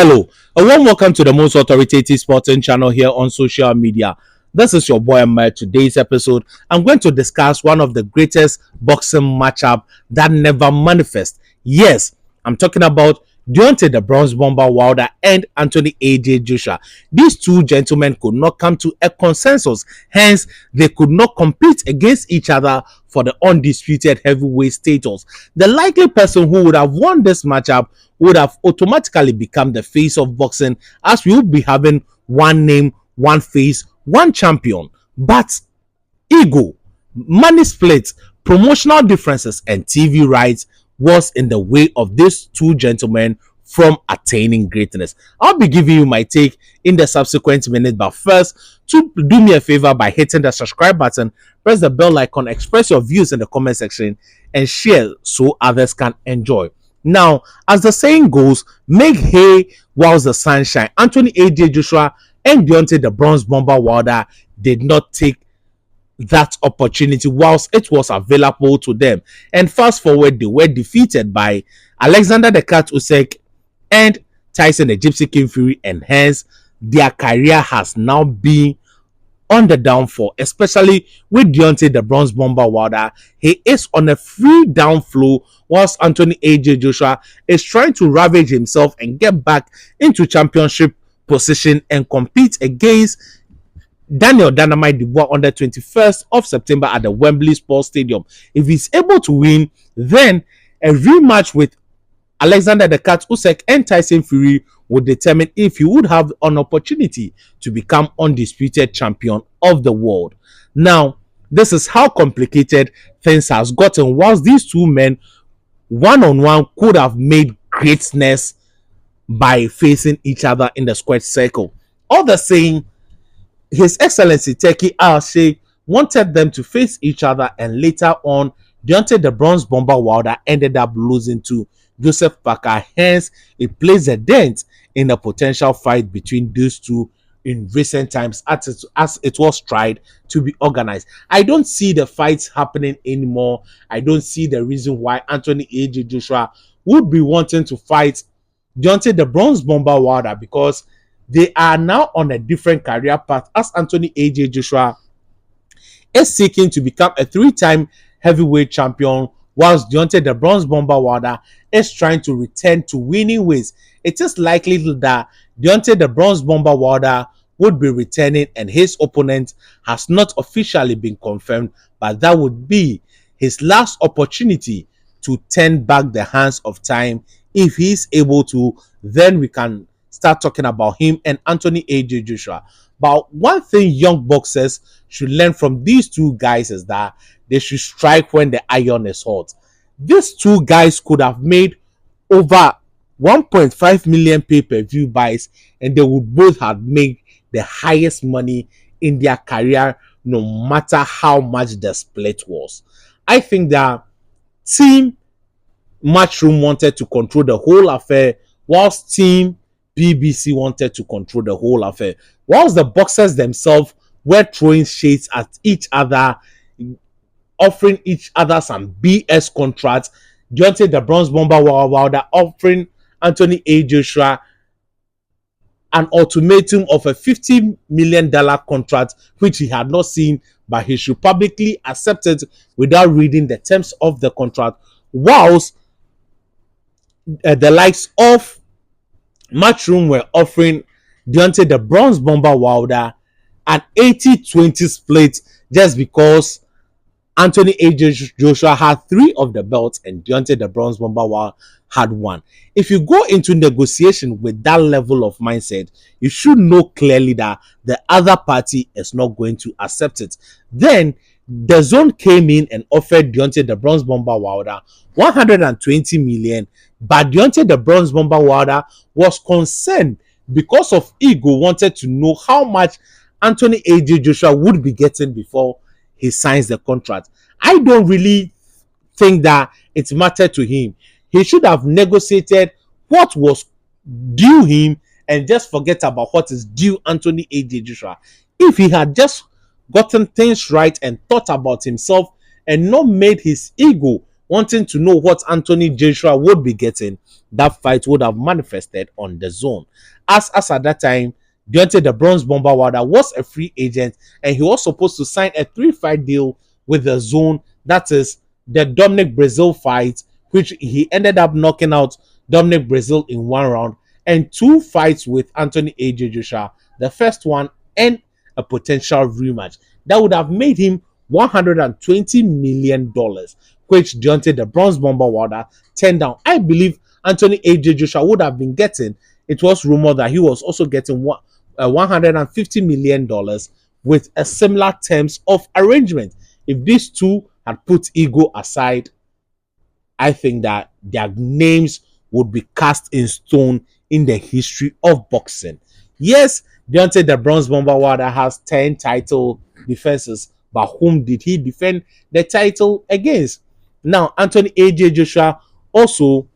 Hello, a warm welcome to the most authoritative sporting channel here on social media. This is your boy Ahmed. Today's episode, I'm going to discuss one of the greatest boxing matchup that never manifests. Yes, I'm talking about Deontay the Bronze Bomber Wilder and Anthony AJ Joshua. These two gentlemen could not come to a consensus, hence they could not compete against each other for the undisputed heavyweight status. The likely person who would have won this matchup would have automatically become the face of boxing, as we would be having one name, one face, one champion. But ego, money splits, promotional differences, and TV rights was in the way of these two gentlemen from attaining greatness. I'll be giving you my take in the subsequent minute, but first, to do me a favor by hitting the subscribe button, press the bell icon, express your views in the comment section, and share so others can enjoy. Now, as the saying goes, make hay whilst the sun shines. Anthony AJ Joshua and Deontay the Bronze Bomber Wilder did not take that opportunity whilst it was available to them. And fast forward, they were defeated by Alexander the Cat Usyk and Tyson the Gypsy King Fury, and hence their career has now been on the downfall, especially with Deontay the Bronze Bomber Wilder. He is on a free downflow whilst Anthony AJ Joshua is trying to ravage himself and get back into championship position and compete against Daniel Dynamite Dubois on the 21st of September at the Wembley Sports Stadium. If he's able to win, then a rematch with Alexander the Cat Usyk and Tyson Fury would determine if he would have an opportunity to become undisputed champion of the world. Now, this is how complicated things has gotten. Whilst these two men one-on-one could have made greatness by facing each other in the squared circle. All the same, His Excellency Teki Al-Sheikh wanted them to face each other, and later on, Deontay the Bronze Bomber Wilder ended up losing to Joseph Parker. Hence, it plays a dent in a potential fight between these two in recent times as it was tried to be organized. I don't see the fights happening anymore. I don't see the reason why Anthony AJ Joshua would be wanting to fight Deontay the Bronze Bomber Wilder, because they are now on a different career path, as Anthony AJ Joshua is seeking to become a three-time heavyweight champion, whilst Deontay the Bronze Bomber Wilder is trying to return to winning ways. It is likely that Deontay the Bronze Bomber Wilder would be returning, and his opponent has not officially been confirmed, but that would be his last opportunity to turn back the hands of time. If he's able to, then we can start talking about him and Anthony AJ Joshua. But one thing young boxers should learn from these two guys is that they should strike when the iron is hot. These two guys could have made over 1.5 million pay-per-view buys, and they would both have made the highest money in their career, no matter how much the split was. I think that Team Matchroom wanted to control the whole affair, whilst Team BBC wanted to control the whole affair. Whilst the boxers themselves were throwing shades at each other, offering each other some BS contracts, Deontay the Bronze Bomber Wilder offering Anthony AJ Joshua an ultimatum of a $50 million contract, which he had not seen, but he should publicly accept it without reading the terms of the contract. Whilst the likes of Matchroom were offering Deontay the Bronze Bomber Wilder an 80-20 split, just because Anthony AJ Joshua had 3 of the belts and Deontay the Bronze Bomber Wilder had 1. If you go into negotiation with that level of mindset, you should know clearly that the other party is not going to accept it. Then the zone came in and offered Deontay the Bronze Bomber Wilder 120 million, but Deontay the Bronze Bomber Wilder was concerned because of ego, wanted to know how much Anthony AJ Joshua would be getting before he signs the contract. I don't really think that it mattered to him. He should have negotiated what was due him and just forget about what is due Anthony AJ Joshua. If he had just gotten things right and thought about himself and not made his ego wanting to know what Anthony Joshua would be getting, that fight would have manifested on the zone. As at that time, Deontay the Bronze Bomber Wilder was a free agent and he was supposed to sign a 3-fight deal with the zone. That is the Dominic Brazil fight, which he ended up knocking out Dominic Brazil in 1 round, and 2 fights with Anthony AJ Joshua, the first one and a potential rematch. That would have made him $120 million, which Deontay the Bronze Bomber Wilder turned down. I believe Anthony AJ Joshua would have been getting, it was rumored that he was also getting $150 million with a similar terms of arrangement. If these two had put ego aside, I think that their names would be cast in stone in the history of boxing. Yes, Deontay the Bronze Bomber Wilder has 10 title defenses, but whom did he defend the title against? Now, Anthony AJ Joshua also,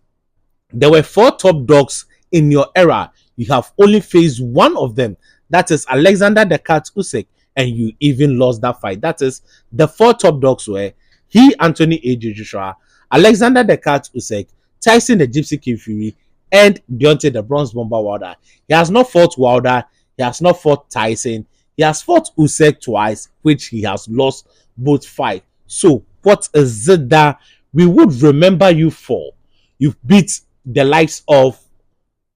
there were 4 top dogs in your era. You have only faced one of them. That is Alexander the Cat Usyk, and you even lost that fight. That is, the 4 top dogs were he, Anthony AJ Joshua, Alexander the Cat Usyk, Tyson the Gypsy King Fury, and Deontay the Bronze Bomber Wilder. He has not fought Wilder. He has not fought Tyson. He has fought Usyk twice, which he has lost both fights. So, what is it that we would remember you for? You've beat the likes of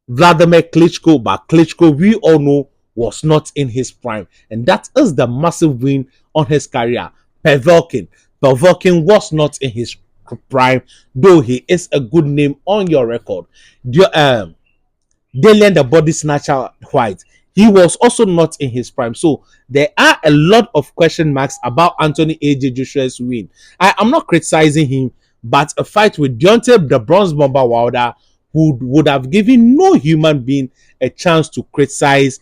Vladimir Klitschko, but Klitschko, we all know, was not in his prime. And that is the massive win on his career. Pervolkin was not in his prime, though he is a good name on your record. Dalian the Body Snatcher White, he was also not in his prime. So there are a lot of question marks about Anthony AJ Joshua's win. I'm not criticizing him, but a fight with Deontay the Bronze Bomber Wilder would have given no human being a chance to criticize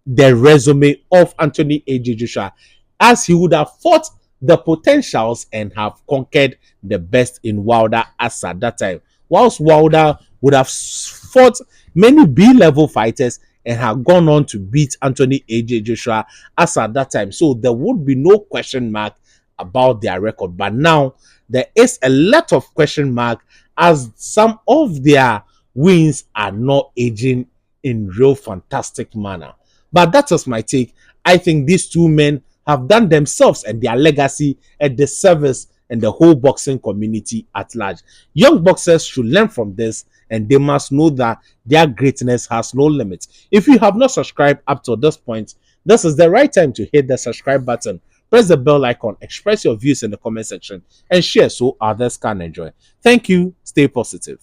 the resume of Anthony AJ Joshua, as he would have fought the potentials and have conquered the best in Wilder as at that time. Whilst Wilder would have fought many B-level fighters and have gone on to beat Anthony AJ Joshua as at that time. So there would be no question mark about their record. But now there is a lot of question mark as some of their wins are not aging in real fantastic manner. But that was my take. I think these two men have done themselves and their legacy at the service and the whole boxing community at large. Young boxers should learn from this and they must know that their greatness has no limits. If you have not subscribed up to this point, this is the right time to hit the subscribe button. Press the bell icon, express your views in the comment section, and share so others can enjoy. Thank you. Stay positive.